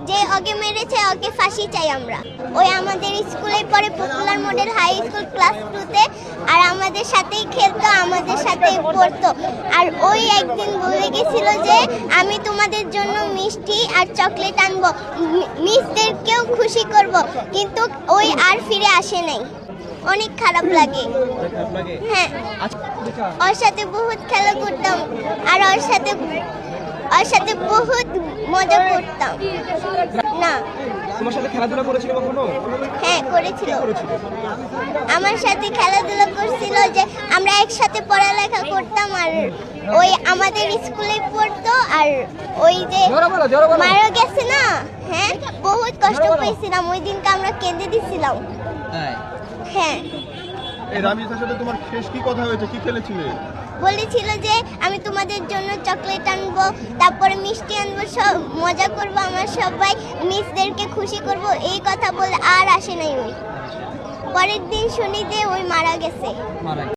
যে ওকে মেরেছে ওকে ফাঁসি চাই আমরা। ওই আমাদের স্কুলে পড়ে popular model high school class 2-তে, আর আমাদের সাথেই খেলতো, আমাদের সাথেই পড়তো। আর ওই একদিন বলে গেছিল যে আমি তোমাদের জন্য মিষ্টি আর চকলেট আনবো, মিসদেরকেও খুশি করব, কিন্তু ওই আর ফিরে আসে নাই। অনেক খারাপ লাগে। হ্যাঁ, ওর সাথে বহুত খেলা করতাম আর ওর সাথে বহুত মজা করতাম। না, তোমার সাথে খেলাধুলা করেছিল কখনো? হ্যাঁ করেছিল। আমার সাথে খেলাধুলা করছিল, যে আমরা একসাথে পড়ালেখা করতাম, আর ওই আমাদের স্কুলে পড়তো। আর ওই যে মারা গেছে না, হ্যাঁ বহুত কষ্ট পেয়েছিলাম ওই দিনকে, আমরা কেঁদে দিছিলাম। হ্যাঁ। এই রামিজার সাথে তোমার শেষ কি কথা হয়েছে, কি খেলেছিলে? বলেছিল যে আমি তোমাদের জন্য চকলেট আনবো, তারপরে মিষ্টি আনবো, সব মজা করবো, আমার সবাই মিসদেরকে খুশি করব, এই কথা বলে আর আসে নাই। ওই পরের দিন শুনি যে ওই মারা গেছে।